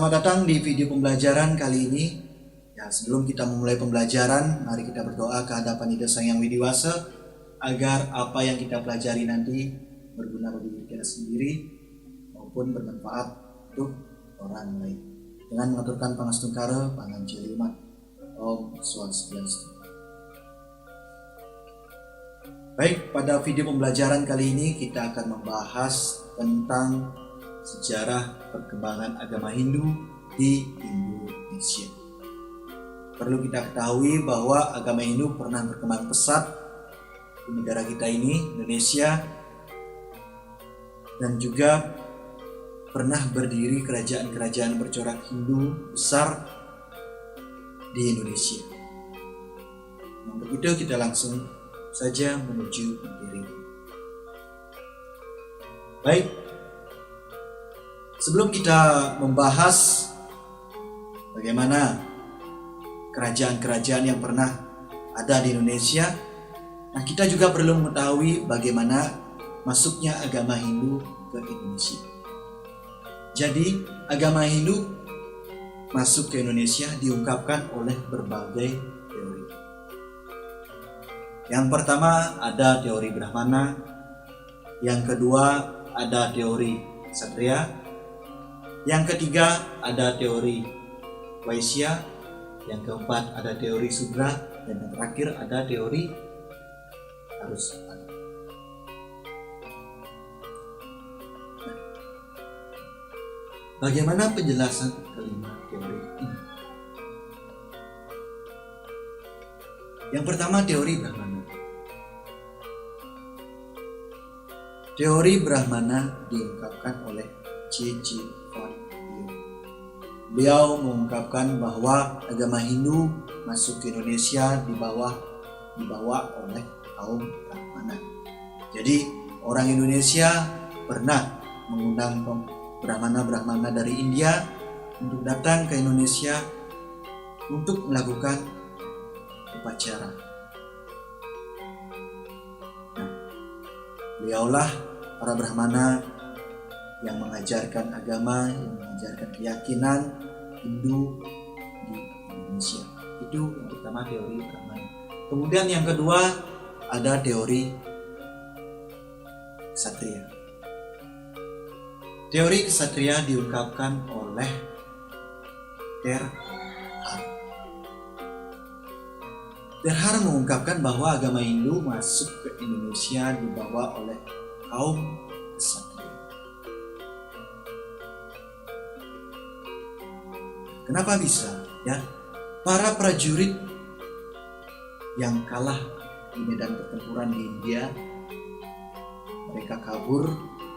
Selamat datang di video pembelajaran kali ini. Ya, sebelum kita memulai pembelajaran, mari kita berdoa ke hadapan Ida Sang Yang Widiwasa agar apa yang kita pelajari nanti berguna bagi diri kita sendiri maupun bermanfaat untuk orang lain. Dengan mengaturkan pangastungkara pangan cilimat. Om Swastiastu. Baik, pada video pembelajaran kali ini kita akan membahas tentang sejarah perkembangan agama Hindu di Indonesia. Perlu kita ketahui bahwa agama Hindu pernah berkembang pesat di negara kita ini, Indonesia, dan juga pernah berdiri kerajaan-kerajaan bercorak Hindu besar di Indonesia. Untuk itu kita langsung saja menuju materi. Baik, sebelum kita membahas bagaimana kerajaan-kerajaan yang pernah ada di Indonesia, nah kita juga perlu mengetahui bagaimana masuknya agama Hindu ke Indonesia. Jadi agama Hindu masuk ke Indonesia diungkapkan oleh berbagai teori. Yang pertama ada teori Brahmana, yang kedua ada teori Ksatria, yang ketiga ada teori Waisya, yang keempat ada teori Sudra, dan yang terakhir ada teori Arusada. Bagaimana penjelasan kelima teori ini? Yang pertama, teori Brahmana. Teori Brahmana diungkapkan oleh C.C. Fadil. Beliau mengungkapkan bahwa agama Hindu masuk ke Indonesia dibawa oleh kaum Brahmana. Jadi orang Indonesia pernah mengundang Brahmana dari India untuk datang ke Indonesia untuk melakukan upacara. Nah, beliaulah para Brahmana yang mengajarkan agama, yang mengajarkan keyakinan Hindu di Indonesia. Itu yang pertama, teori Brahmana. Kemudian yang kedua ada teori Ksatria. Teori Ksatria diungkapkan oleh Terhar. Terhar mengungkapkan bahwa agama Hindu masuk ke Indonesia dibawa oleh kaum Ksatria. Kenapa bisa? Ya, para prajurit yang kalah di medan pertempuran di India, mereka kabur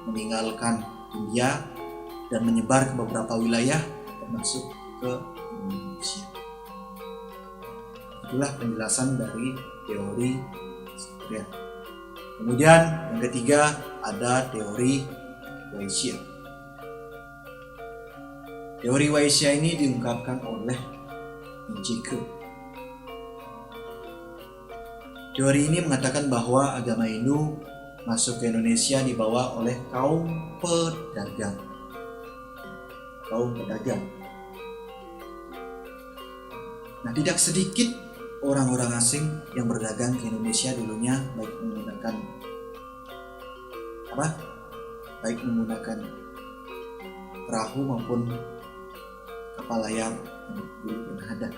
meninggalkan India dan menyebar ke beberapa wilayah termasuk ke Indonesia. Itulah penjelasan dari teori Ksatria. Kemudian yang ketiga ada teori Waisya. Teori Waisya ini diungkapkan oleh Njike. Teori ini mengatakan bahwa agama Hindu masuk ke Indonesia dibawa oleh kaum pedagang. Nah, tidak sedikit orang-orang asing yang berdagang ke Indonesia dulunya, baik menggunakan perahu maupun kapal layar yang dulu pernah ada.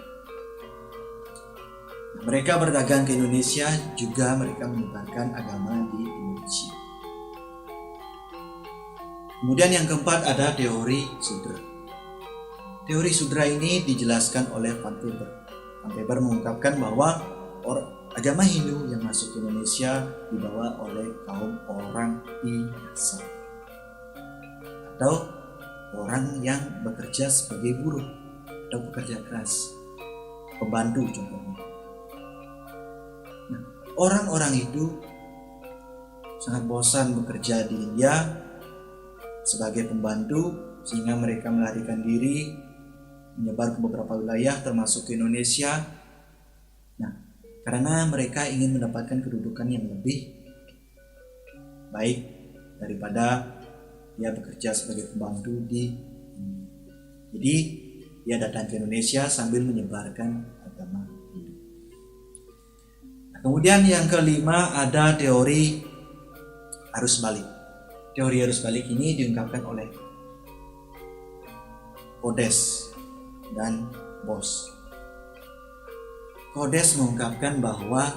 Nah, mereka berdagang ke Indonesia, juga mereka menyebarkan agama di Indonesia. Kemudian yang keempat ada teori Sudra. Teori Sudra ini dijelaskan oleh Van Weber. Van Weber mengungkapkan bahwa agama Hindu yang masuk ke Indonesia dibawa oleh kaum orang biasa atau orang yang bekerja sebagai buruh atau pekerja keras, pembantu contohnya. Nah, orang-orang itu sangat bosan bekerja di India sebagai pembantu, sehingga mereka melarikan diri, menyebar ke beberapa wilayah termasuk ke Indonesia. Nah, karena mereka ingin mendapatkan kedudukan yang lebih baik daripada dia bekerja sebagai pembantu di Jadi dia datang ke Indonesia sambil menyebarkan agama Hindu. Nah, kemudian yang kelima ada teori arus balik. Teori arus balik ini diungkapkan oleh Kodes dan Bos. Kodes mengungkapkan bahwa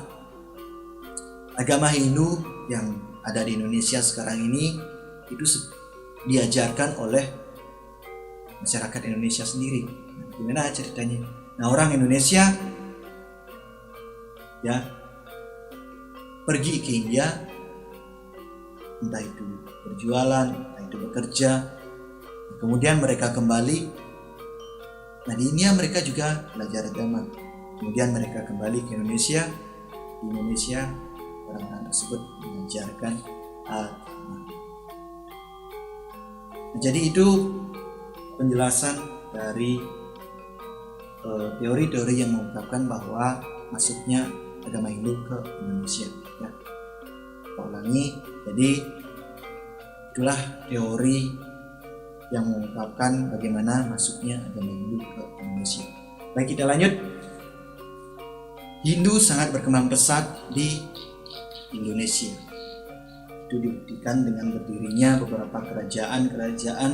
agama Hindu yang ada di Indonesia sekarang ini itu diajarkan oleh masyarakat Indonesia sendiri. Nah, gimana ceritanya? Nah, orang Indonesia ya pergi ke India, entah itu berjualan, entah itu bekerja, kemudian mereka kembali. Nah, di India mereka juga belajar agama. Kemudian mereka kembali ke Indonesia. Di Indonesia orang-orang tersebut mengajarkan agama. Nah, jadi itu penjelasan dari teori-teori yang mengungkapkan bahwa masuknya agama Hindu ke Indonesia. Ya, kita ulangi. Jadi itulah teori yang mengungkapkan bagaimana masuknya agama Hindu ke Indonesia. Baik, kita lanjut. Hindu sangat berkembang pesat di Indonesia. Itu dibuktikan dengan berdirinya beberapa kerajaan-kerajaan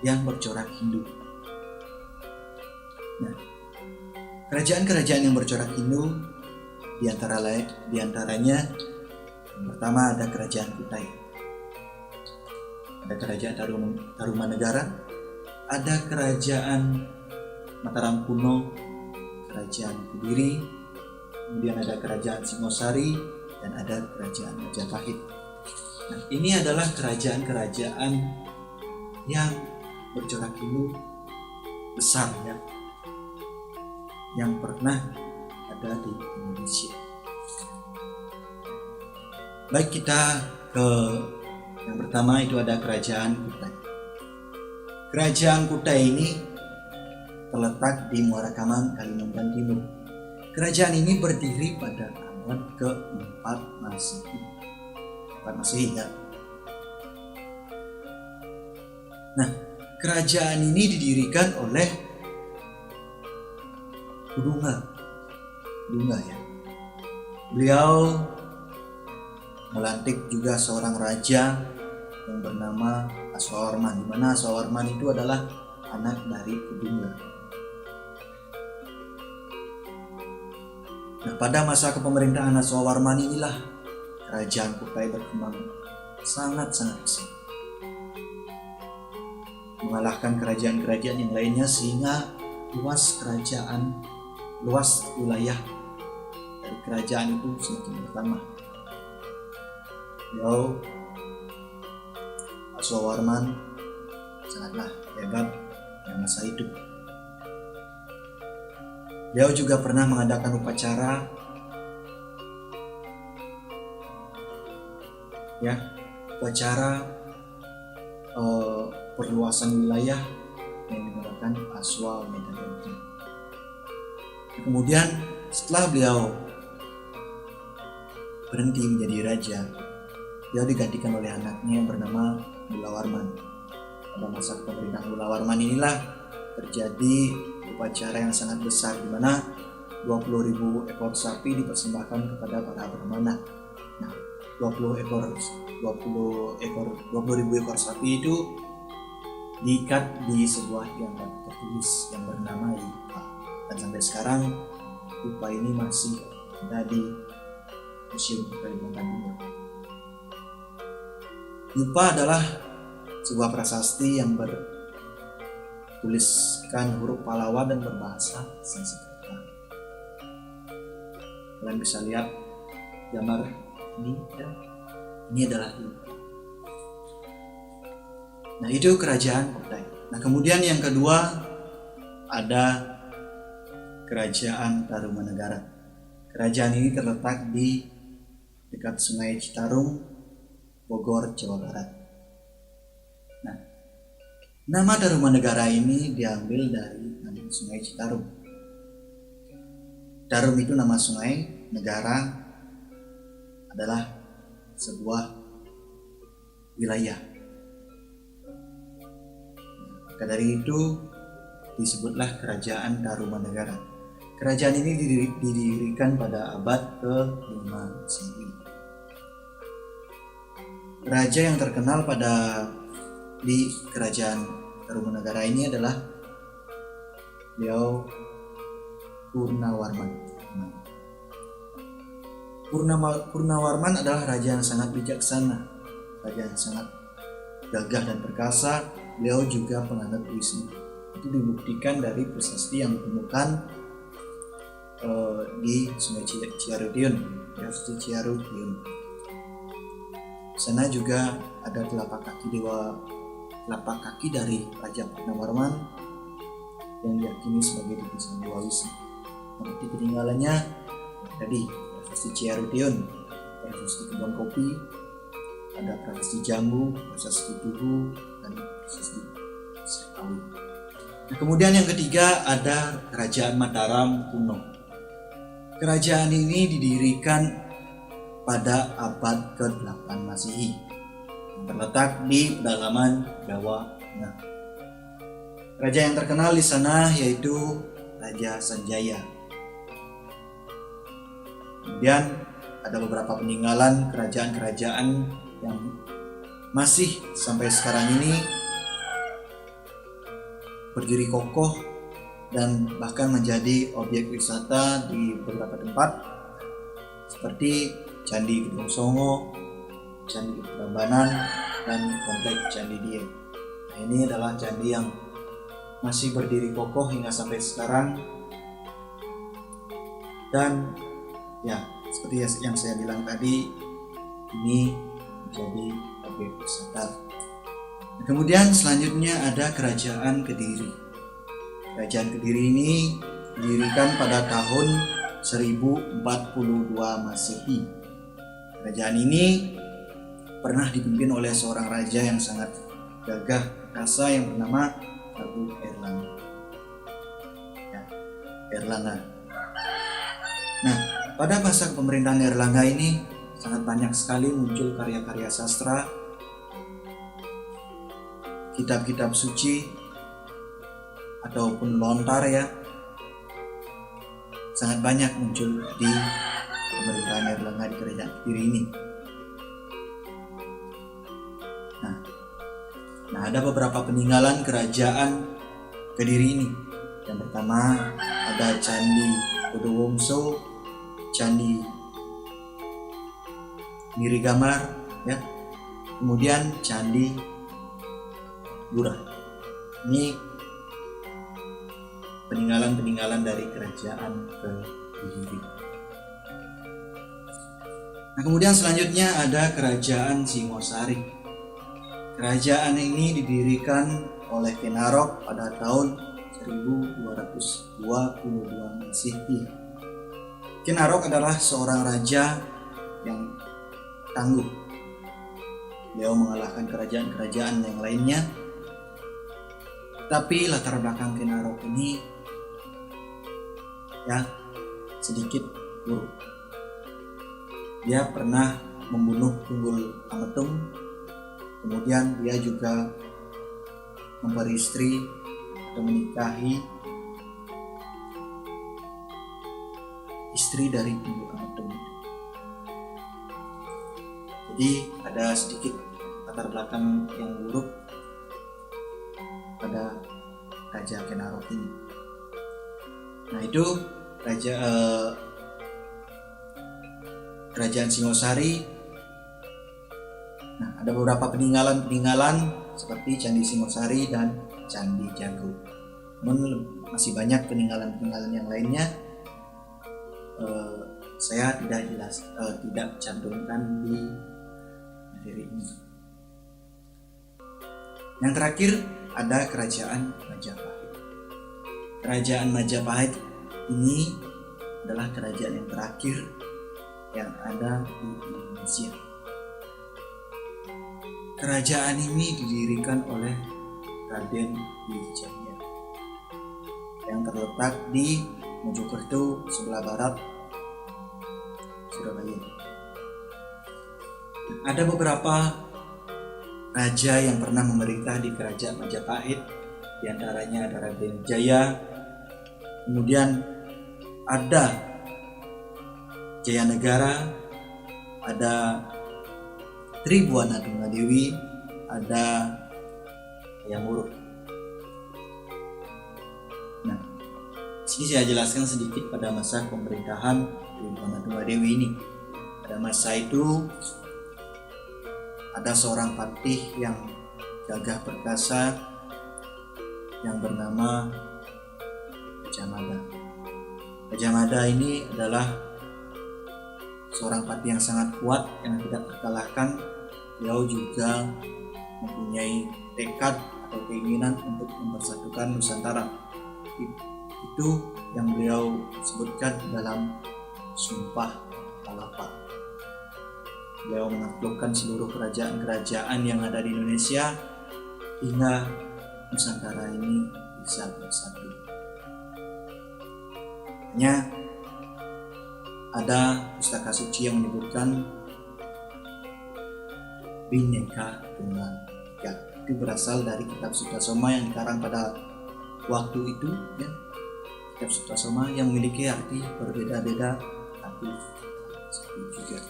yang bercorak Hindu. Nah, kerajaan-kerajaan yang bercorak Hindu diantaranya yang pertama ada Kerajaan Kutai, ada Kerajaan Tarumanegara, ada Kerajaan Mataram Kuno, Kerajaan Kediri, kemudian ada Kerajaan Singosari, dan ada Kerajaan Majapahit. Nah, ini adalah kerajaan-kerajaan yang bercorak Hindu besar ya, yang pernah ada di Indonesia. Baik, kita ke yang pertama, itu ada Kerajaan Kutai. Kerajaan Kutai ini terletak di Muara Kamang, Kalimantan Timur. Kerajaan ini berdiri pada abad ke-4 Masehi. 4 Masehi ya. Nah, kerajaan ini didirikan oleh Kudunga ya. Beliau melantik juga seorang raja yang bernama Aswawarman, di mana Aswawarman itu adalah anak dari Kudunga. Nah, pada masa kepemerintahan Aswawarman inilah kerajaan Kutai berkembang sangat-sangat besar, mengalahkan kerajaan-kerajaan yang lainnya, sehingga luas wilayah dari kerajaan itu semakin bertambah. Beliau Aswawarman sangatlah hebat pada masa itu. Beliau juga pernah mengadakan upacara perluasan wilayah yang menggunakan Aswamedaganta. Kemudian setelah beliau berhenti menjadi raja, beliau digantikan oleh anaknya yang bernama Bulawarman. Pada masa pemerintahan Bulawarman inilah terjadi upacara yang sangat besar, di mana 20.000 ekor sapi dipersembahkan kepada para brahmana. Nah, 20.000 ekor sapi itu diikat di sebuah tiang tertulis yang bernama Yupa. Dan sampai sekarang Yupa ini masih ada di Museum Kalimantan Timur. Yupa adalah sebuah prasasti yang bertuliskan huruf Palawa dan berbahasa Sanskerta. Kalian bisa lihat gambar ini ya. Ini adalah Yupa. Nah, itu kerajaan Kutai. Nah, kemudian yang kedua ada Kerajaan Tarumanegara. Kerajaan ini terletak di dekat Sungai Citarum, Bogor, Jawa Barat. Nah, nama Tarumanegara ini diambil dari nama Sungai Citarum. Tarum itu nama sungai, negara adalah sebuah wilayah. Maka dari itu disebutlah Kerajaan Tarumanegara. Kerajaan ini didirikan pada abad ke-5 Masehi. Raja yang terkenal di Kerajaan Tarumanegara ini adalah beliau Purnawarman. Purnawarman adalah raja yang sangat bijaksana, raja yang sangat gagah dan perkasa. Beliau juga penganut Wisnu. Itu dibuktikan dari prasasti yang ditemukan di Sungai Ciarudin, prasasti Ciarudin. Sana juga ada telapak kaki dari Raja Purnawarman yang diyakini sebagai titisan Dewa Wisnu. Bukti peninggalannya tadi prasasti Ciarudin, prasasti Kebun Kopi, ada prasasti Jambu, prasasti Tugu, dan prasasti Sekawi. Nah, kemudian yang ketiga ada Kerajaan Mataram kuno. Kerajaan ini didirikan pada abad ke-8 Masehi, terletak di pedalaman Jawa Tengah. Raja yang terkenal di sana yaitu Raja Sanjaya. Kemudian ada beberapa peninggalan kerajaan-kerajaan yang masih sampai sekarang ini berdiri kokoh dan bahkan menjadi objek wisata di beberapa tempat seperti Candi Gedong Songo, Candi Prambanan, dan Komplek Candi Dieng. Nah, ini adalah candi yang masih berdiri kokoh hingga sampai sekarang, dan ya seperti yang saya bilang tadi, ini menjadi objek wisata. Nah, kemudian selanjutnya ada Kerajaan Kediri. Kerajaan Kediri ini didirikan pada tahun 1042 Masehi. Kerajaan ini pernah dipimpin oleh seorang raja yang sangat gagah perkasa yang bernama Prabu Erlangga. Erlangga. Nah, pada masa pemerintahan Erlangga ini sangat banyak sekali muncul karya-karya sastra, kitab-kitab suci ataupun lontar ya, sangat banyak muncul di pemerintahan Erlangga di Kerajaan Kediri ini. Nah, ada beberapa peninggalan Kerajaan Kediri ini. Yang pertama ada Candi Kodowongso, Candi Mirigamar, ya. Kemudian Candi Lurah. Ini peninggalan-peninggalan dari Kerajaan Kediri. Nah, kemudian selanjutnya ada Kerajaan Singosari. Kerajaan ini didirikan oleh Ki Narok pada tahun 1222 Masehi. Ki Narok adalah seorang raja yang tangguh. Beliau mengalahkan kerajaan-kerajaan yang lainnya. Tapi latar belakang Ki Narok ini ya sedikit buruk. Dia pernah membunuh Tunggul Ametung. Kemudian dia juga memperistri atau menikahi istri dari Tunggul Ametung. Jadi ada sedikit latar belakang yang buruk pada Raja Ki Narok ini. Nah, itu Kerajaan Singosari. Nah, ada beberapa peninggalan seperti Candi Singosari dan Candi Jago. Namun masih banyak peninggalan-peninggalan yang lainnya. Saya tidak cantumkan di materi ini. Yang terakhir ada Kerajaan Majapahit. Kerajaan Majapahit ini adalah kerajaan yang terakhir yang ada di Indonesia. Kerajaan ini didirikan oleh Raden Wijaya yang terletak di Mojokerto sebelah barat Surabaya. Ada beberapa raja yang pernah memerintah di Kerajaan Majapahit Di antaranya ada Raden Jaya, kemudian ada Jaya Negara, ada Tribuana Tunggadewi, ada Hayam Wuruk. Nah, sini saya jelaskan sedikit pada masa pemerintahan Tribuana Tunggadewi ini. Pada masa itu ada seorang patih yang gagah perkasa yang bernama Gajah Mada. Gajah Mada ini adalah seorang patih yang sangat kuat yang tidak terkalahkan. Beliau juga mempunyai tekad atau keinginan untuk mempersatukan Nusantara. Itu yang beliau sebutkan dalam Sumpah Palapa. Beliau menaklukkan seluruh kerajaan-kerajaan yang ada di Indonesia hingga Nusantara ini bisa bersatu. Hanya ada pustaka suci yang menyebutkan Bhinneka Tunggal Ika. Itu berasal dari kitab Sutasoma yang dikarang pada waktu itu, ya. Kitab Sutasoma yang memiliki arti berbeda-beda tapi satu juga.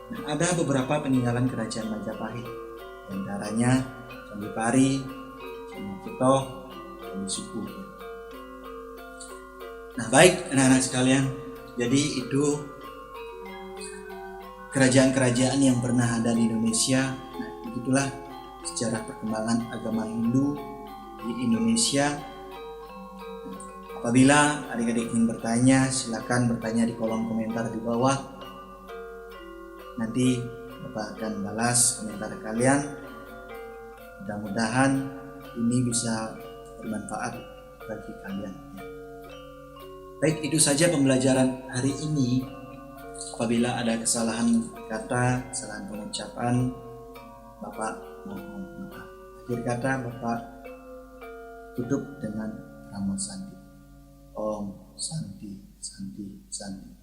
Nah, ada beberapa peninggalan kerajaan Majapahit, di antaranya Candi Pari, Candi Citoh, Candi Suku. Nah, baik anak-anak sekalian, jadi itu kerajaan-kerajaan yang pernah ada di Indonesia. Nah, begitulah sejarah perkembangan agama Hindu di Indonesia. Apabila adik-adik ingin bertanya, silakan bertanya di kolom komentar di bawah. Nanti Bapak akan balas komentar kalian. Mudah-mudahan ini bisa bermanfaat bagi kalian. Baik, itu saja pembelajaran hari ini. Apabila ada kesalahan kata, kesalahan pengucapan, Bapak mohon maaf. Akhir kata Bapak tutup dengan Namo Santi. Om Santi, Santi, Santi.